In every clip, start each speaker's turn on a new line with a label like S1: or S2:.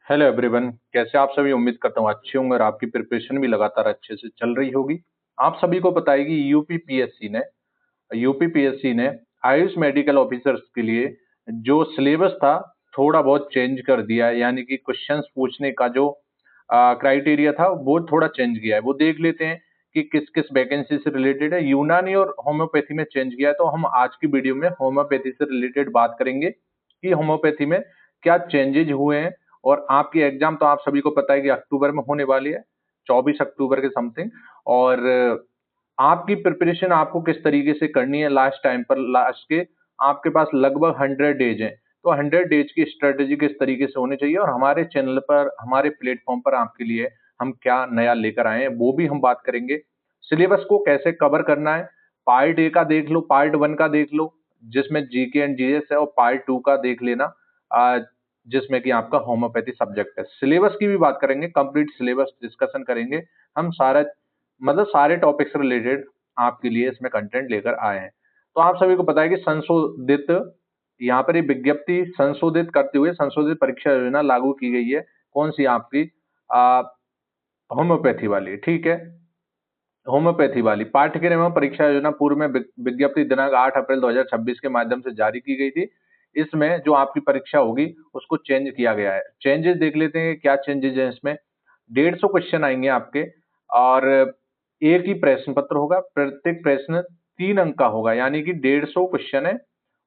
S1: Hello everyone, कैसे आप सभी। उम्मीद करता हूँ अच्छे होंगे और आपकी प्रिपरेशन भी लगातार अच्छे से चल रही होगी। आप सभी को पता है कि यूपीपीएससी ने आयुष मेडिकल ऑफिसर्स के लिए जो सिलेबस था थोड़ा बहुत चेंज कर दिया है, यानी कि क्वेश्चंस पूछने का जो क्राइटेरिया था वो थोड़ा चेंज किया है। वो देख लेते हैं कि किस किस वैकेंसी से रिलेटेड है। यूनानी और होम्योपैथी में चेंज किया है, तो हम आज की वीडियो में होम्योपैथी से रिलेटेड बात करेंगे कि होम्योपैथी में क्या चेंजेज हुए हैं। और आपकी एग्जाम तो आप सभी को पता है कि अक्टूबर में होने वाली है, 24 अक्टूबर के समथिंग। और आपकी प्रिपरेशन आपको किस तरीके से करनी है लास्ट टाइम पर, लास्ट के आपके पास लगभग 100 डेज हैं, तो 100 डेज की स्ट्रेटेजी किस तरीके से होनी चाहिए और हमारे चैनल पर, हमारे प्लेटफॉर्म पर आपके लिए हम क्या नया लेकर आए हैं वो भी हम बात करेंगे। सिलेबस को कैसे कवर करना है, पार्ट ए का देख लो, पार्ट वन का देख लो जिसमें जीके एंड जीएस है, और पार्ट टू का देख लेना जिसमें कि आपका होम्योपैथी सब्जेक्ट है। सिलेबस की भी बात करेंगे, कंप्लीट सिलेबस डिस्कशन करेंगे हम। सारा मतलब सारे टॉपिक से रिलेटेड आपके लिए इसमें कंटेंट लेकर आए हैं। तो आप सभी को पता है कि संशोधित, यहाँ पर ये विज्ञप्ति संशोधित करते हुए संशोधित परीक्षा योजना लागू की गई है। कौन सी? आपकी होम्योपैथी वाली, ठीक है। होम्योपैथी वाली पाठ्यक्रम एवं परीक्षा योजना पूर्व में विज्ञप्ति दिनांक 8 अप्रैल 2026 के माध्यम से जारी की गई थी। इसमें जो आपकी परीक्षा होगी उसको चेंज किया गया है। चेंजेस देख लेते हैं क्या चेंजेस हैं इसमें। 150 क्वेश्चन आएंगे आपके, और एक ही प्रश्न पत्र होगा। प्रत्येक प्रश्न 3 अंक का होगा, यानी कि 150 क्वेश्चन है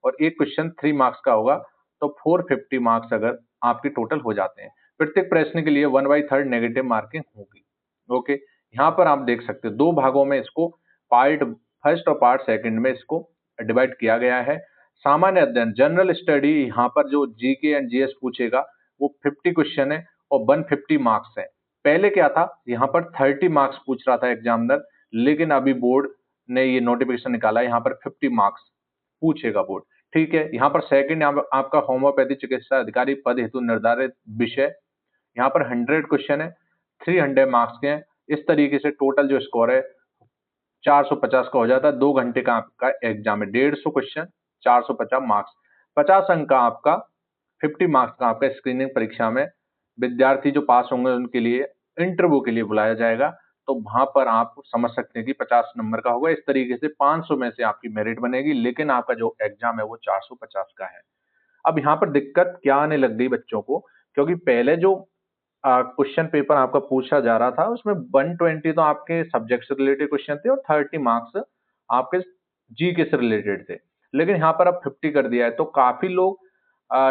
S1: और एक क्वेश्चन 3 मार्क्स का होगा, तो 450 मार्क्स अगर आपके टोटल हो जाते हैं। प्रत्येक प्रश्न के लिए 1/3 नेगेटिव मार्किंग होगी। ओके, यहाँ पर आप देख सकते हो दो भागों में इसको, पार्ट फर्स्ट और पार्ट सेकंड में इसको डिवाइड किया गया है। सामान्य अध्ययन जनरल स्टडी, यहाँ पर जो जीके एंड जीएस पूछेगा वो 50 क्वेश्चन है और 150 मार्क्स है। पहले क्या था, यहाँ पर 30 मार्क्स पूछ रहा था एग्जामिनर, लेकिन अभी बोर्ड ने ये नोटिफिकेशन निकाला है, यहाँ पर 50 मार्क्स पूछेगा बोर्ड। ठीक है, यहाँ पर सेकंड आपका होम्योपैथी चिकित्सा अधिकारी पद हेतु निर्धारित विषय, यहाँ पर 100 क्वेश्चन है, 300 मार्क्स के हैं। इस तरीके से टोटल जो स्कोर है 450 का हो जाता है। 2 घंटे का आपका एग्जाम है, 150 क्वेश्चन, 450 मार्क्स, 50 अंक का आपका, 50 मार्क्स का आपका स्क्रीनिंग परीक्षा में विद्यार्थी जो पास होंगे उनके लिए इंटरव्यू के लिए बुलाया जाएगा। तो वहां पर आप समझ सकते हैं कि 50 नंबर का होगा। इस तरीके से 500 में से आपकी मेरिट बनेगी, लेकिन आपका जो एग्जाम है वो 450 का है। अब यहाँ पर दिक्कत क्या आने लग गई बच्चों को, क्योंकि पहले जो क्वेश्चन पेपर आपका पूछा जा रहा था उसमें 120 तो आपके सब्जेक्ट से रिलेटेड क्वेश्चन थे और 30 मार्क्स आपके जीके से रिलेटेड थे। लेकिन यहाँ पर अब 50 कर दिया है, तो काफी लोग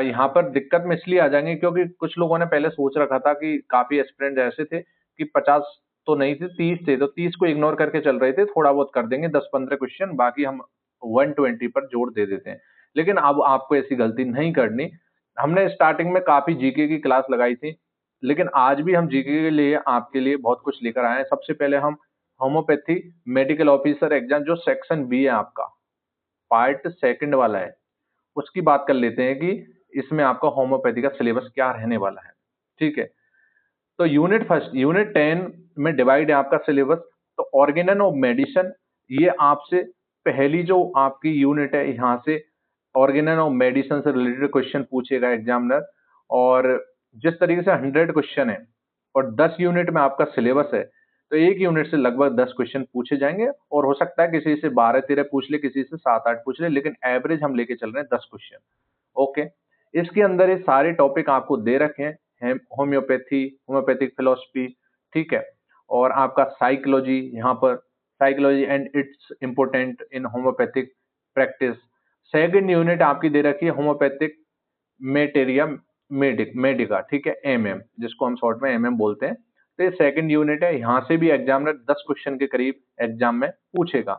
S1: यहाँ पर दिक्कत में इसलिए आ जाएंगे क्योंकि कुछ लोगों ने पहले सोच रखा था कि काफी एस्पिरेंट ऐसे थे कि 50 तो नहीं थे, 30 थे, तो 30 को इग्नोर करके चल रहे थे, थोड़ा बहुत कर देंगे 10-15 क्वेश्चन, बाकी हम 120 पर जोर दे देते हैं। लेकिन अब आपको ऐसी गलती नहीं करनी। हमने स्टार्टिंग में काफी जीके की क्लास लगाई थी, लेकिन आज भी हम जीके के लिए आपके लिए बहुत कुछ लेकर आए हैं। सबसे पहले हम होम्योपैथी मेडिकल ऑफिसर एग्जाम जो सेक्शन बी है आपका, पार्ट सेकंड वाला है, उसकी बात कर लेते हैं कि इसमें आपका होम्योपैथी का सिलेबस क्या रहने वाला है। ठीक है, तो यूनिट फर्स्ट, यूनिट 10 में डिवाइड है आपका सिलेबस। तो ऑर्गेनन ऑफ मेडिसिन, ये आपसे पहली जो आपकी यूनिट है, यहाँ से ऑर्गेनन ऑफ मेडिसिन से रिलेटेड क्वेश्चन पूछेगा एग्जामिनर। और जिस तरीके से 100 क्वेश्चन है और 10 यूनिट में आपका सिलेबस है, तो एक यूनिट से लगभग 10 क्वेश्चन पूछे जाएंगे, और हो सकता है किसी से 12-13 पूछ ले, किसी से 7-8 पूछ ले, लेकिन एवरेज हम लेके चल रहे हैं 10 क्वेश्चन। ओके, इसके अंदर ये सारे टॉपिक आपको दे रखे हैं, होम्योपैथी, होम्योपैथिक फिलोसफी, ठीक है, और आपका साइकोलॉजी, यहाँ पर psychology and it's important in homeopathic practice. Second unit आपकी दे रखी है होम्योपैथिक मेटेरिया मेडिका, ठीक है, एमएम, जिसको हम शॉर्ट में एमएम बोलते हैं। तो ये सेकंड यूनिट है, यहाँ से भी एग्जामिनर 10 क्वेश्चन के करीब एग्जाम में पूछेगा।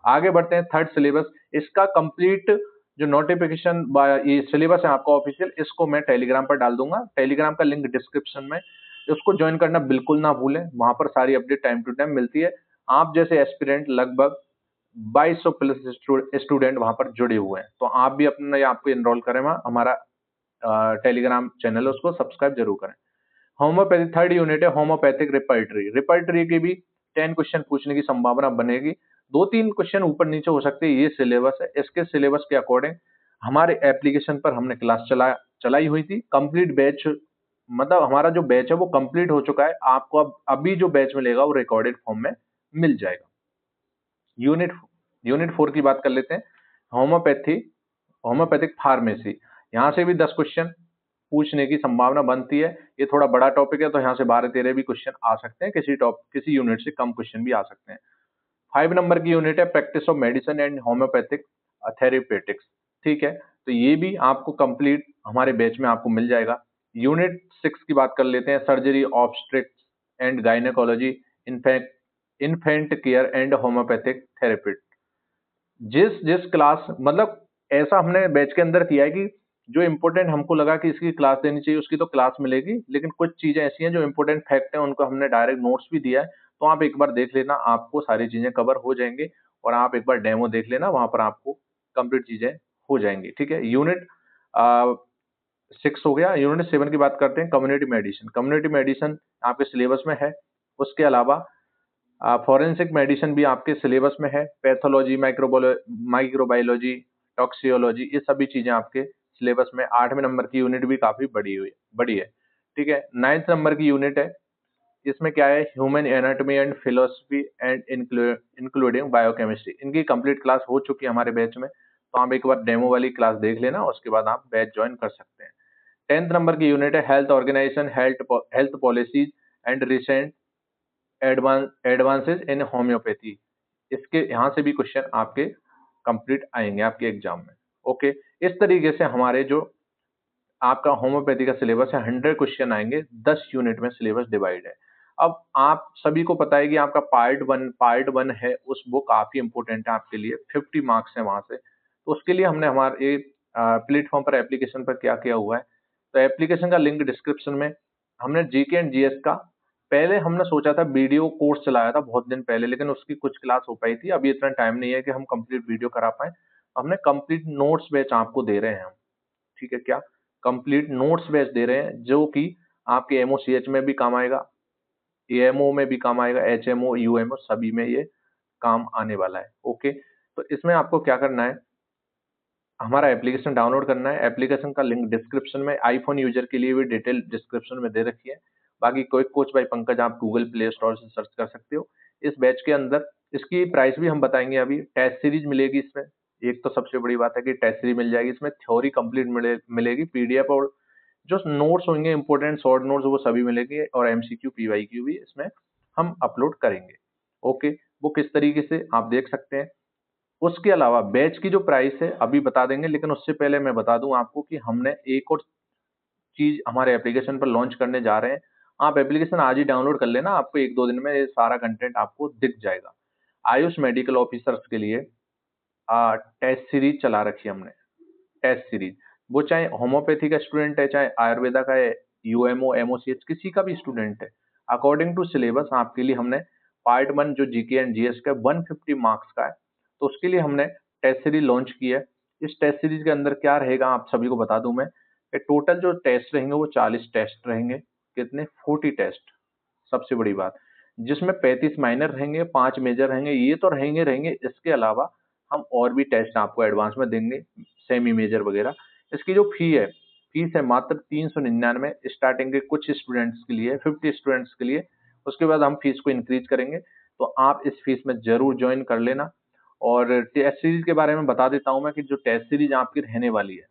S1: आगे बढ़ते हैं, थर्ड सिलेबस। इसका कंप्लीट जो नोटिफिकेशन ये सिलेबस है आपका ऑफिशियल, इसको मैं टेलीग्राम पर डाल दूंगा, टेलीग्राम का लिंक डिस्क्रिप्शन में, उसको ज्वाइन करना बिल्कुल ना भूलें। वहां पर सारी अपडेट टाइम टू टाइम मिलती है। आप जैसे एस्पिरेंट लगभग 2200 प्लस स्टूडेंट वहां पर जुड़े हुए हैं, तो आप भी अपने आपको इनरोल करें वहाँ, हमारा टेलीग्राम चैनल है उसको सब्सक्राइब जरूर करें। होम्योपैथी थर्ड यूनिट है होम्योपैथिक रिपर्टरी। रिपर्टरी की भी 10 क्वेश्चन पूछने की संभावना बनेगी। 2-3 क्वेश्चन ऊपर नीचे हो सकते हैं, ये सिलेबस है। इसके सिलेबस के अकॉर्डिंग हमारे एप्लीकेशन पर हमने क्लास चलाई हुई थी, कंप्लीट बैच मतलब हमारा जो बैच है वो कंप्लीट हो चुका है, आपको अब अभी जो बैच मिलेगा वो रिकॉर्डेड फॉर्म में मिल जाएगा। यूनिट यूनिट 4 की बात कर लेते हैं। होम्योपैथी, होम्योपैथिक फार्मेसी, यहाँ से भी 10 क्वेश्चन पूछने की संभावना बनती है। ये थोड़ा बड़ा टॉपिक है तो यहाँ से 12-13 भी क्वेश्चन आ सकते हैं, किसी यूनिट से कम क्वेश्चन भी आ सकते हैं। 5 नंबर की यूनिट है practice of medicine and homeopathic therapeutics, ठीक है, तो ये भी आपको कंप्लीट हमारे बैच में आपको मिल जाएगा। यूनिट 6 की बात कर लेते हैं, surgery obstetrics and gynaecology, in fact infant care and homeopathic therapy. जिस जिस क्लास, मतलब ऐसा हमने बैच के अंदर किया है कि जो इंपॉर्टेंट हमको लगा कि इसकी क्लास देनी चाहिए उसकी तो क्लास मिलेगी, लेकिन कुछ चीजें ऐसी हैं जो इंपॉर्टेंट फैक्ट हैं उनको हमने डायरेक्ट नोट्स भी दिया है, तो आप एक बार देख लेना, आपको सारी चीजें कवर हो जाएंगी। और आप एक बार डेमो देख लेना, वहां पर आपको कंप्लीट चीजें हो जाएंगी, ठीक है। यूनिट 6 हो गया। यूनिट 7 की बात करते हैं, कम्युनिटी मेडिसिन। कम्युनिटी मेडिसिन आपके सिलेबस में है। उसके अलावा फॉरेंसिक मेडिसिन भी आपके सिलेबस में है। पैथोलॉजी, माइक्रोबायोलॉजी, टॉक्सियोलॉजी, ये सभी चीजें आपके सिलेबस में। 8वें नंबर की यूनिट भी काफी बड़ी है, ठीक है। 9th नंबर की यूनिट है, इसमें क्या है, human anatomy and philosophy and including biochemistry. इनकी कंप्लीट क्लास हो चुकी है हमारे बैच में, तो आप एक बार डेमो वाली क्लास देख लेना, उसके बाद आप बैच ज्वाइन कर सकते हैं। 10th नंबर की यूनिट है health organization, health policies and recent advances in homeopathy. इसके यहाँ से भी क्वेश्चन आपके कंप्लीट आएंगे आपके एग्जाम में, ओके। इस तरीके से हमारे जो आपका होम्योपैथी का सिलेबस है, 100 क्वेश्चन आएंगे, 10 यूनिट में सिलेबस डिवाइड है। अब आप सभी को पता है कि आपका पार्ट वन है, उस वो काफी इंपॉर्टेंट है आपके लिए, 50 मार्क्स है वहां से। तो उसके लिए हमने हमारे प्लेटफॉर्म पर एप्लीकेशन पर क्या किया हुआ है, तो एप्लीकेशन का लिंक डिस्क्रिप्शन में। हमने जीके एंड जीएस का पहले हमने सोचा था, वीडियो कोर्स चलाया था बहुत दिन पहले, लेकिन उसकी कुछ क्लास हो पाई थी, अभी इतना टाइम नहीं है कि हम कंप्लीट वीडियो करा पाए। हमने कंप्लीट नोट्स बैच आपको दे रहे हैं हम, ठीक है क्या, कंप्लीट नोट्स बैच दे रहे हैं, जो कि आपके एमओसीएच में भी काम आएगा, एएमओ में भी काम आएगा, एचएमओ, यूएमओ सभी में ये काम आने वाला है, ओके। तो इसमें आपको क्या करना है, हमारा एप्लीकेशन डाउनलोड करना है। एप्लीकेशन का लिंक डिस्क्रिप्शन में, आईफोन यूजर के लिए भी डिटेल डिस्क्रिप्शन में दे रखी है। बाकी कोई कोच बाय पंकज आप गूगल प्ले स्टोर से सर्च कर सकते हो। इस बैच के अंदर इसकी प्राइस भी हम बताएंगे अभी। टेस्ट सीरीज मिलेगी इसमें, एक तो सबसे बड़ी बात है कि टेस्ट सीरीज मिल जाएगी, इसमें थ्योरी कंप्लीट मिलेगी, पीडीएफ और जो नोट्स होंगे इंपॉर्टेंट शॉर्ट नोट्स वो सभी मिलेंगे, और एमसीक्यू पीवाईक्यू भी इसमें हम अपलोड करेंगे, ओके। वो किस तरीके से आप देख सकते हैं। उसके अलावा बैच की जो प्राइस है अभी बता देंगे, लेकिन उससे पहले मैं बता दूं आपको कि हमने एक और चीज हमारे एप्लीकेशन पर लॉन्च करने जा रहे हैं। आप एप्लीकेशन आज ही डाउनलोड कर लेना, आपको 1-2 दिन में ये सारा कंटेंट आपको दिख जाएगा। आयुष मेडिकल ऑफिसर्स के लिए टेस्ट सीरीज चला रखी है हमने। टेस्ट सीरीज, वो चाहे होम्योपैथी का स्टूडेंट है, चाहे आयुर्वेदा का है, यूएमओ, एमओसीएच, किसी का भी स्टूडेंट है, अकॉर्डिंग टू सिलेबस आपके लिए हमने पार्ट 1 जो जीके एंड जीएस का 150 मार्क्स का है, तो उसके लिए हमने टेस्ट सीरीज लॉन्च की है। इस टेस्ट सीरीज के अंदर क्या रहेगा आप सभी को बता दूं मैं, कि टोटल जो टेस्ट रहेंगे वो 40 टेस्ट रहेंगे। कितने, 40 टेस्ट, सबसे बड़ी बात, जिसमें 35 माइनर रहेंगे, 5 मेजर रहेंगे, ये तो रहेंगे रहेंगे। इसके अलावा हम और भी टेस्ट आपको एडवांस में देंगे, सेमी मेजर वगैरह। इसकी जो फीस है मात्र 399 स्टार्टिंग के कुछ स्टूडेंट्स के लिए, 50 स्टूडेंट्स के लिए। उसके बाद हम फीस को इंक्रीज करेंगे, तो आप इस फीस में जरूर ज्वाइन कर लेना। और टेस्ट सीरीज के बारे में बता देता हूं मैं कि जो टेस्ट सीरीज आपकी रहने वाली है,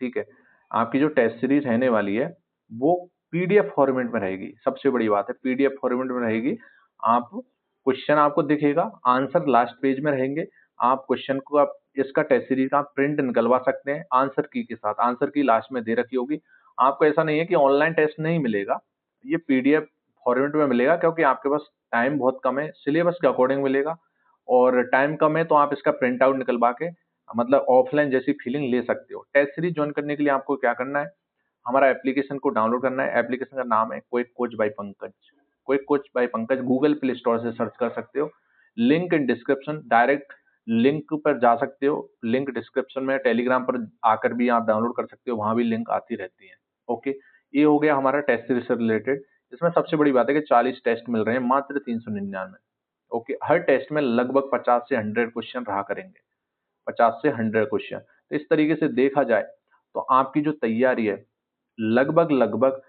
S1: ठीक है, आपकी जो टेस्ट सीरीज रहने वाली है वो पीडीएफ फॉर्मेट में रहेगी। सबसे बड़ी बात है, पीडीएफ फॉर्मेट में रहेगी। आप क्वेश्चन आपको दिखेगा, आंसर लास्ट पेज में रहेंगे। आप क्वेश्चन को, आप इसका टेस्ट सीरीज का आप प्रिंट निकलवा सकते हैं आंसर की के साथ, आंसर की लास्ट में दे रखी होगी। आपको ऐसा नहीं है कि ऑनलाइन टेस्ट नहीं मिलेगा, ये पीडीएफ फॉर्मेट में मिलेगा, क्योंकि आपके पास टाइम बहुत कम है, सिलेबस के अकॉर्डिंग मिलेगा, और टाइम कम है तो आप इसका प्रिंट आउट निकलवा के, मतलब ऑफलाइन जैसी फीलिंग ले सकते हो। टेस्ट सीरीज ज्वाइन करने के लिए आपको क्या करना है, हमारा एप्लीकेशन को डाउनलोड करना है। एप्लीकेशन का नाम है quick coach by Pankaj. Quick coach by Pankaj Google Play Store से सर्च कर सकते हो, link in description, direct link पर जा सकते हो, लिंक डिस्क्रिप्शन में। टेलीग्राम पर आकर भी आप डाउनलोड कर सकते हो, वहां भी लिंक आती रहती है, ओके। ये हो गया हमारा टेस्ट सीरीज से रिलेटेड। इसमें सबसे बड़ी बात है कि 40 टेस्ट मिल रहे हैं मात्र 399, ओके। हर टेस्ट में लगभग 50 से 100 क्वेश्चन रहा करेंगे, 50 से 100 क्वेश्चन। तो इस तरीके से देखा जाए तो आपकी जो तैयारी है लगभग लगभग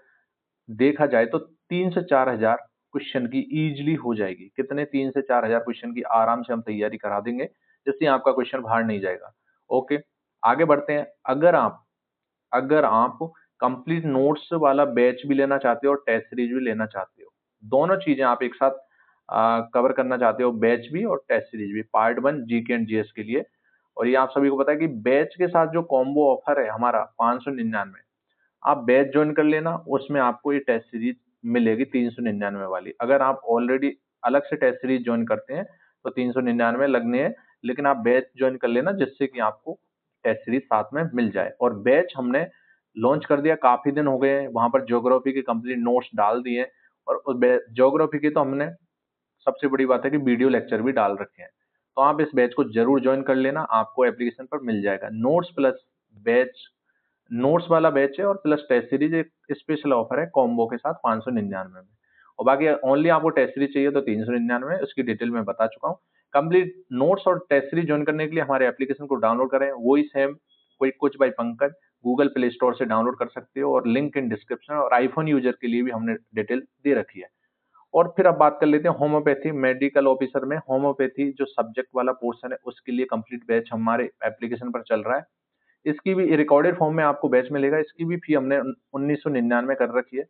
S1: देखा जाए तो 3 से 4 हजार क्वेश्चन की इजीली हो जाएगी। कितने? 3 से 4 हजार क्वेश्चन की आराम से हम तैयारी करा देंगे, जिससे आपका क्वेश्चन बाहर नहीं जाएगा। ओके, आगे बढ़ते हैं। अगर आप कंप्लीट नोट्स वाला बैच भी लेना चाहते हो और टेस्ट सीरीज भी लेना चाहते हो, दोनों चीजें आप एक साथ कवर करना चाहते हो, बैच भी और टेस्ट सीरीज भी, पार्ट 1 जीके एंड जीएस के लिए। और ये आप सभी को पता है कि बैच के साथ जो कॉम्बो ऑफर है हमारा 599, आप बैच ज्वाइन कर लेना, उसमें आपको ये टेस्ट सीरीज मिलेगी 399 वाली। अगर आप ऑलरेडी अलग से टेस्ट सीरीज ज्वाइन करते हैं तो 399 लगने हैं, लेकिन आप बैच ज्वाइन कर लेना जिससे कि आपको टेस्ट सीरीज साथ में मिल जाए। और बैच हमने लॉन्च कर दिया, काफी दिन हो गए हैं, वहां पर ज्योग्राफी के कंप्लीट नोट्स डाल दिए, और ज्योग्राफी के तो हमने, सबसे बड़ी बात है कि वीडियो लेक्चर भी डाल रखे हैं। तो आप इस बैच को जरूर ज्वाइन कर लेना, आपको एप्लीकेशन पर मिल जाएगा। नोट्स प्लस बैच, नोट्स वाला बैच है और प्लस टेस्ट सीरीज एक स्पेशल ऑफर है कॉम्बो के साथ 599 में। और बाकी ओनली आपको टेस्ट सीरीज चाहिए तो 399 है, उसकी डिटेल मैं बता चुका हूँ। कंप्लीट नोट्स और टेस्ट सीरीज ज्वाइन करने के लिए हमारे एप्लीकेशन को डाउनलोड करें, वही सेम कोई कुछ by Pankaj Google Play Store से डाउनलोड कर सकते हो, और लिंक इन डिस्क्रिप्शन, और आईफोन यूजर के लिए भी हमने डिटेल दे रखी है। और फिर अब बात कर लेते हैं होम्योपैथी मेडिकल ऑफिसर में। होम्योपैथी जो सब्जेक्ट वाला पोर्शन है उसके लिए कंप्लीट बैच हमारे एप्लीकेशन पर चल रहा है। इसकी भी रिकॉर्डेड फॉर्म में आपको बैच मिलेगा। इसकी भी फी हमने 1999 कर रखी है।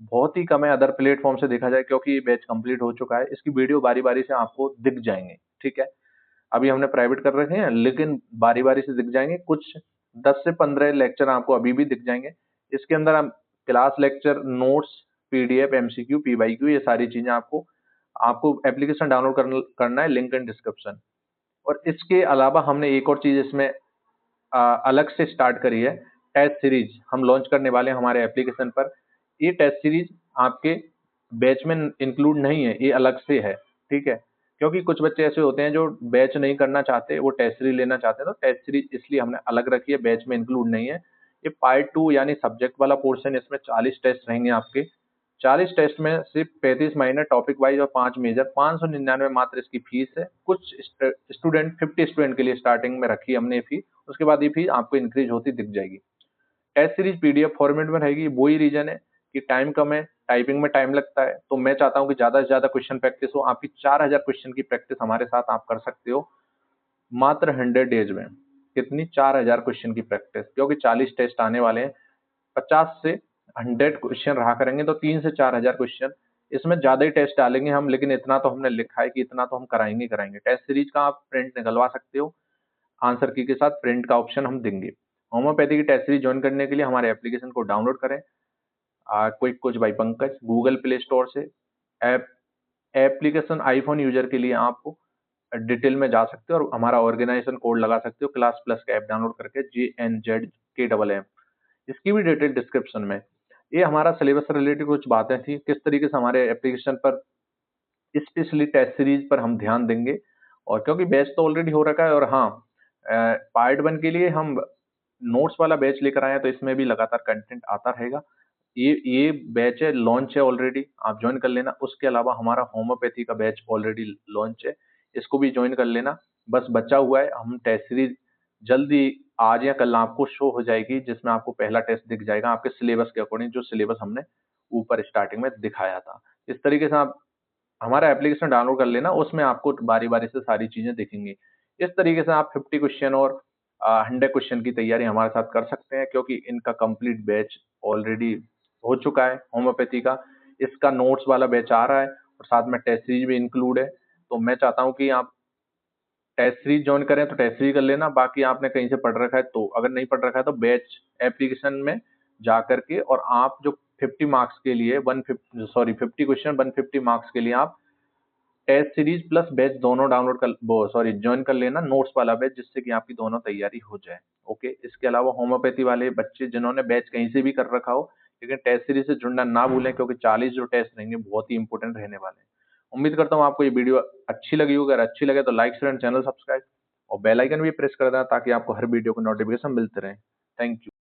S1: बहुत ही कम है अदर प्लेटफॉर्म से देखा जाए, क्योंकि ये बैच कंप्लीट हो चुका है। इसकी वीडियो बारी बारी से आपको दिख जाएंगे, ठीक है। अभी हमने प्राइवेट कर रखे हैं, लेकिन बारी बारी से दिख जाएंगे। कुछ 10 से 15 लेक्चर आपको अभी भी दिख जाएंगे। इसके अंदर हम class lecture, notes, PDF, MCQ, PYQ, ये सारी चीजें आपको आपको एप्लीकेशन डाउनलोड करना है, लिंक इन डिस्क्रिप्शन। और इसके अलावा हमने एक और चीज इसमें अलग से स्टार्ट करी है। टेस्ट सीरीज हम लॉन्च करने वाले हैं हमारे एप्लीकेशन पर। ये टेस्ट सीरीज आपके बैच में इंक्लूड नहीं है, ये अलग से है, ठीक है। क्योंकि कुछ बच्चे ऐसे होते हैं जो बैच नहीं करना चाहते, वो टेस्ट सीरीज लेना चाहते हैं, तो टेस्ट सीरीज इसलिए हमने अलग रखी है, बैच में इंक्लूड नहीं है। ये पार्ट 2 यानी सब्जेक्ट वाला पोर्शन, इसमें 40 टेस्ट रहेंगे आपके। 40 टेस्ट में सिर्फ 35 माइनर टॉपिक वाइज और 5 मेजर। 599 मात्र इसकी फीस है। कुछ स्टूडेंट 50 स्टूडेंट के लिए स्टार्टिंग में रखी हमने फी, उसके बाद ये फी आपको इंक्रीज होती दिख जाएगी। टेस्ट सीरीज पीडीएफ फॉर्मेट में रहेगी। वही रीजन है कि टाइम कम है, टाइपिंग में टाइम लगता है, तो मैं चाहता हूँ कि ज्यादा से ज्यादा क्वेश्चन प्रैक्टिस हो। आपकी 4000 क्वेश्चन की प्रैक्टिस हमारे साथ आप कर सकते हो मात्र 100 डेज में। कितनी? 4000 क्वेश्चन की प्रैक्टिस, क्योंकि 40 टेस्ट आने वाले हैं। 50 से 100 क्वेश्चन रहा करेंगे, तो 3 से 4 हजार क्वेश्चन। इसमें ज्यादा ही टेस्ट डालेंगे हम, लेकिन इतना तो हमने लिखा है कि इतना तो हम कराएंगे ही कराएंगे। टेस्ट सीरीज का आप प्रिंट निकलवा सकते हो, आंसर की के साथ प्रिंट का ऑप्शन हम देंगे। होम्योपैथी की टेस्ट सीरीज ज्वाइन करने के लिए हमारे एप्लीकेशन को डाउनलोड करें, quick coach by Pankaj, Google Play Store से। ऐप एप्लीकेशन आईफोन यूजर के लिए आप डिटेल में जा सकते हो और हमारा ऑर्गेनाइजेशन कोड लगा सकते हो, क्लास प्लस का ऐप डाउनलोड करके, JNZKMM। इसकी भी डिटेल डिस्क्रिप्शन में। ये हमारा सिलेबस से रिलेटेड कुछ बातें थी, किस तरीके से हमारे एप्लीकेशन पर स्पेशली टेस्ट सीरीज पर हम ध्यान देंगे। और क्योंकि बैच तो ऑलरेडी हो रखा है, और हाँ, पार्ट 1 के लिए हम नोट्स वाला बैच लेकर आए हैं, तो इसमें भी लगातार कंटेंट आता रहेगा। ये बैच है, लॉन्च है ऑलरेडी, आप ज्वाइन कर लेना। उसके अलावा हमारा होम्योपैथी का बैच ऑलरेडी लॉन्च है, इसको भी ज्वाइन कर लेना। बस बचा हुआ है, हम टेस्ट सीरीज जल्दी आज या कल आपको शो हो जाएगी, जिसमें आपको पहला टेस्ट दिख जाएगा आपके सिलेबस के अकॉर्डिंग, जो सिलेबस हमने ऊपर स्टार्टिंग में दिखाया था। इस तरीके से आप हमारा एप्लीकेशन डाउनलोड कर लेना, उसमें आपको बारी बारी से सारी चीजें दिखेंगी। इस तरीके से आप 50 क्वेश्चन और 100 क्वेश्चन की तैयारी हमारे साथ कर सकते हैं, क्योंकि इनका कंप्लीट बैच ऑलरेडी हो चुका है होम्योपैथी का। इसका नोट्स वाला बैच आ रहा है, और साथ में टेस्ट सीरीज भी इंक्लूड है। तो मैं चाहता हूँ कि आप टेस्ट सीरीज ज्वाइन करें तो टेस्ट सीरीज कर लेना। बाकी आपने कहीं से पढ़ रखा है, तो अगर नहीं पढ़ रखा है तो बैच एप्लीकेशन में जा करके, और आप जो 50 मार्क्स के लिए 50 क्वेश्चन 150 मार्क्स के लिए आप टेस्ट सीरीज प्लस बैच दोनों डाउनलोड कर, वो सॉरी ज्वाइन कर लेना, नोट्स वाला बैच, जिससे कि आपकी दोनों तैयारी हो जाए। ओके, इसके अलावा होम्योपैथी वाले बच्चे जिन्होंने बैच कहीं से भी कर रखा हो, लेकिन टेस्ट सीरीज से जुड़ना ना भूलें, क्योंकि 40 जो टेस्ट रहेंगे बहुत ही इंपॉर्टेंट रहने वाले हैं। उम्मीद करता हूँ आपको ये वीडियो अच्छी लगी होगी। अगर अच्छी लगे तो like share and channel subscribe, और बेल आइकन भी प्रेस कर देना, ताकि आपको हर वीडियो को नोटिफिकेशन मिलते रहे। Thank you.